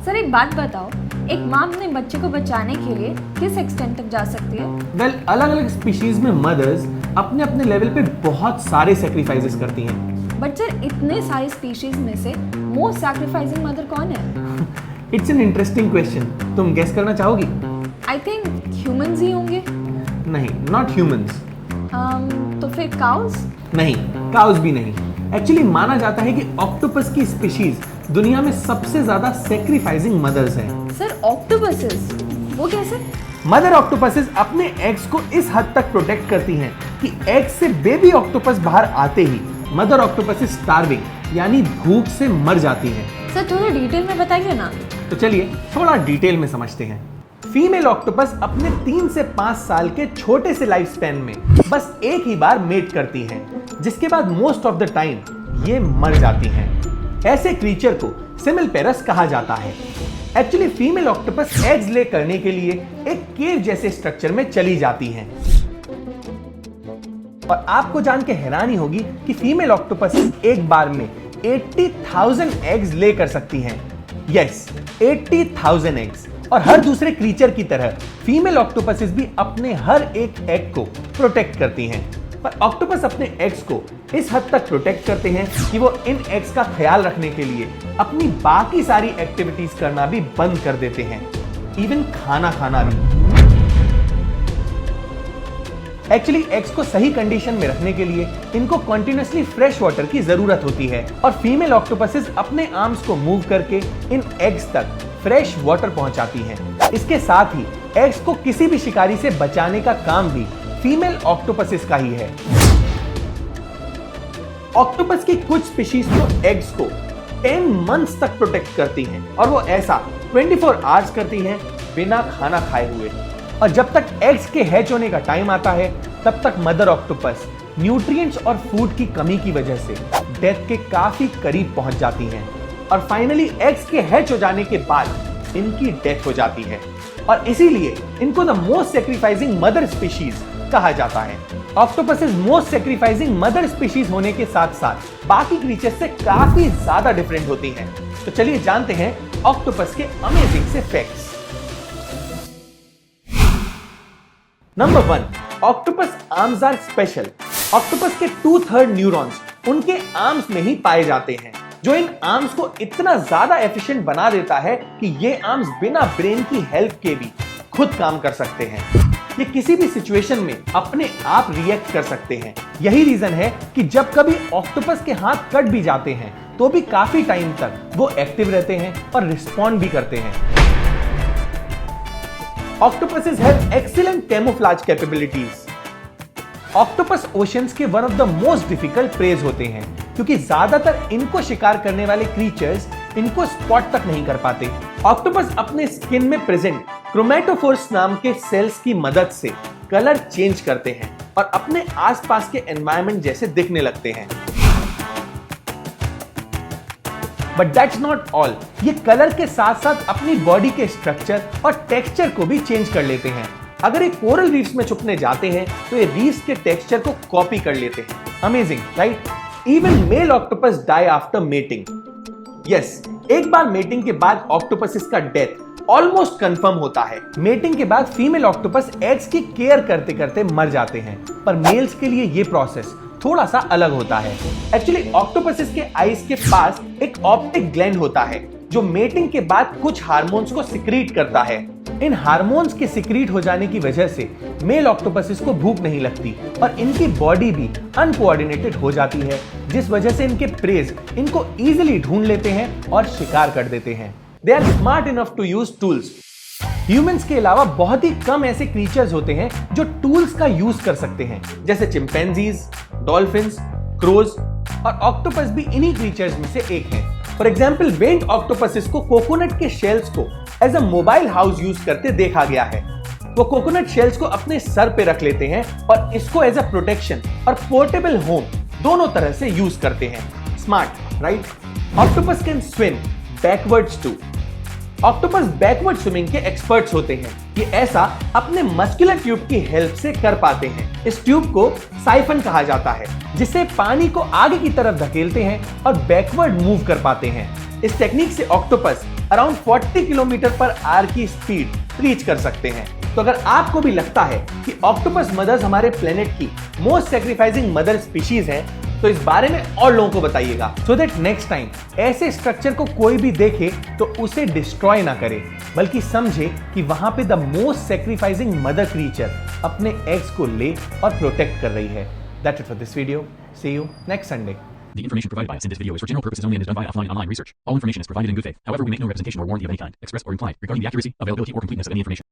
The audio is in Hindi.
सर एक बात बताओ, एक माँ अपने बच्चे को बचाने के लिए किस एक्सटेंट तक जा सकती है? वेल, अलग अलग स्पीशीज में मदर्स अपने अपने लेवल पे बहुत सारे सेक्रीफाइसेस करती हैं। बट सर इतने सारे स्पीशीज में से मोस्ट सैक्रिफाइसिंग मदर कौन है? It's an interesting question. तुम गेस करना चाहोगी? आई थिंक ह्यूमंस ही होंगे। नहीं, नॉट ह्यूमंस। तो फिर काउज? नहीं, काउज भी नहीं। एक्चुअली माना जाता है कि ऑक्टोपस की स्पीशीज दुनिया में सबसे ज्यादा सेक्रीफाइसिंग मदर्स हैं। सर ऑक्टोपसेस, वो कैसे? मदर ऑक्टोपसेस अपने एग्स को इस हद तक प्रोटेक्ट करती हैं कि एग से बेबी ऑक्टोपस बाहर आते ही मदर ऑक्टोपस स्टार्विंग यानी भूख से मर जाती हैं। सर थोड़ा डिटेल में बताइए ना। तो चलिए थोड़ा डिटेल में समझते हैं। फीमेल ऑक्टोपस अपने 3 से 5 साल के छोटे से लाइफ स्पैन में बस एक ही बार मेट करती हैं, जिसके बाद मोस्ट ऑफ द टाइम ये मर जाती हैं। ऐसे क्रीचर को सिमिलपेरस कहा जाता है। एक्चुअली फीमेल ऑक्टोपस एग्स ले करने के लिए एक केव जैसे स्ट्रक्चर में चली जाती हैं। और आपको जान के हैरानी होगी कि फीमेल ऑक्टोपस एक बार में 80,000 एग्स ले कर सकती हैं। Yes, 80,000 eggs. और हर दूसरे क्रीचर की तरह फीमेल ऑक्टोपसेस भी अपने हर एक एग को प्रोटेक्ट करती हैं। पर ऑक्टोपस अपने एग्स को इस हद तक प्रोटेक्ट करते हैं कि वो इन एग्स का ख्याल रखने के लिए अपनी बाकी सारी एक्टिविटीज करना भी बंद कर देते हैं, इवन खाना खाना भी। एक्चुअली एग्स को सही कंडीशन में रखने के लिए इनको कंटिन्यूअसली फ्रेश वाटर की जरूरत होती है और फीमेल ऑक्टोपसेस अपने आर्म्स को मूव करके इन एग्स तक फ्रेश वाटर पहुंचाती हैं। इसके साथ ही एग्स को किसी भी शिकारी से बचाने का काम भी फीमेल ऑक्टोपसेस का ही है। ऑक्टोपस की कुछ स्पीशीज तो एग्स को 10 मंथ्स तक प्रोटेक्ट करती हैं और वो ऐसा 24 आवर्स करती हैं बिना खाना खाए हुए। और जब तक एग्स के हैच होने का टाइम आता है तब तक मदर ऑक्टोपस न्यूट्रिएंट्स और फूड की कमी की वजह से डेथ के काफी करीब पहुंच जाती हैं और फाइनली एग्स के हैच हो जाने के बाद इनकी डेथ हो जाती है। और इसीलिए इनको the most sacrificing mother species कहा जाता है। Octopuses most sacrificing mother species होने के साथ साथ बाकी क्रीचर्स से काफी ज्यादा डिफरेंट होती हैं। तो चलिए जानते हैं ऑक्टोपस के अमेजिंग से facts. Number 1, octopus arms are special. Octopus के 2/3 न्यूरॉन्स उनके आर्म्स में ही पाए जाते हैं, जो इन आर्म्स को इतना ज्यादा एफिशिएंट बना देता है कि ये आर्म्स बिना ब्रेन की हेल्प के भी खुद काम कर सकते हैं। ये किसी भी सिचुएशन में अपने आप रिएक्ट कर सकते हैं। यही रीजन है कि जब कभी ऑक्टोपस के हाथ कट भी जाते हैं तो भी काफी टाइम तक वो एक्टिव रहते हैं और रिस्पॉन्ड भी करते हैं। Octopuses have excellent camouflage capabilities. Octopus oceans के one of the most difficult preys होते हैं क्योंकि ज्यादातर इनको शिकार करने वाले क्रीचर्स इनको स्पॉट तक नहीं कर पाते। ऑक्टोपस अपने स्किन में प्रेजेंट क्रोमेटोफोर्स नाम के सेल्स की मदद से कलर चेंज करते हैं और अपने आसपास के एनवायरनमेंट जैसे दिखने लगते हैं। बट दैट्स नॉट ऑल, ये कलर के साथ साथ अपनी बॉडी के स्ट्रक्चर और टेक्सचर को भी चेंज कर लेते हैं। अगर ये कोरल रीफ्स में छुपने जाते हैं तो ये रीफ्स के टेक्सचर को कॉपी कर लेते हैं। Amazing, right? Even male octopus die after mating. Yes, एक बार मेटिंग के बाद ऑक्टोपस का डेथ ऑलमोस्ट कंफर्म होता है। मेटिंग के बाद फीमेल ऑक्टोपस एग्स की केयर करते करते मर जाते हैं, पर मेल्स के लिए ये प्रोसेस थोड़ा सा अलग होता है। एक्चुअली ऑक्टोपसेस के आईज के पास एक ऑप्टिक ग्लैंड होता है जो मेटिंग के बाद कुछ हार्मोन्स को सिक्रीट करता है। इन हार्मोन्स के सिक्रीट हो जाने की वजह से मेल ऑक्टोपसेस को भूख नहीं लगती और इनकी बॉडी भी अनकोऑर्डिनेटेड हो जाती है, जिस वजह से इनके प्रेज इनको इजीली ढूंढ लेते हैं और शिकार कर देते हैं। They are smart enough to use tools. Humans के अलावा बहुत ही कम ऐसे क्रीचर्स होते हैं जो टूल्स का यूज कर सकते हैं, जैसे चिंपैंजीज, डॉल्फिन्स, क्रोज और ऑक्टोपस भी इन्हीं क्रीचर्स में से एक है। फॉर एग्जाम्पल, वेंट ऑक्टोपसेस को कोकोनट के शेल्स को as a mobile house use करते देखा गया है। वो कोकोनट शेल्स को अपने सर पे रख लेते हैं और इसको एज अ प्रोटेक्शन और पोर्टेबल होम दोनों तरह से यूज करते हैं। Smart, right? Octopus can swim backwards too. Octopus backward swimming के एक्सपर्ट्स होते हैं। ये ऐसा अपने मस्कुलर ट्यूब की हेल्प से कर पाते हैं। इस ट्यूब को साइफन कहा जाता है, जिससे पानी को आगे की तरफ धकेलते हैं और बैकवर्ड मूव कर पाते हैं। इस टेक्निक से octopus around 40 kilometre per hour की स्पीड रीच कर सकते हैं। तो अगर आपको भी लगता है कि ऑक्टोपस मदर्स हमारे प्लेनेट की मोस्ट सैक्रिफाइसिंग मदर स्पीशीज हैं, तो इस बारे में और लोगों को बताइएगा, सो दैट नेक्स्ट टाइम ऐसे स्ट्रक्चर को कोई भी देखे तो उसे डिस्ट्रॉय ना करे, बल्कि समझे कि वहां पे the most sacrificing mother creature अपने एग्स को ले और प्रोटेक्ट कर रही है। That's it for this video. See you next Sunday. The information provided by us in this video is for general purposes only and is done by offline online research. All information is provided in good faith. However, we make no representation or warranty of any kind, expressed or implied, regarding the accuracy, availability, or completeness of any information.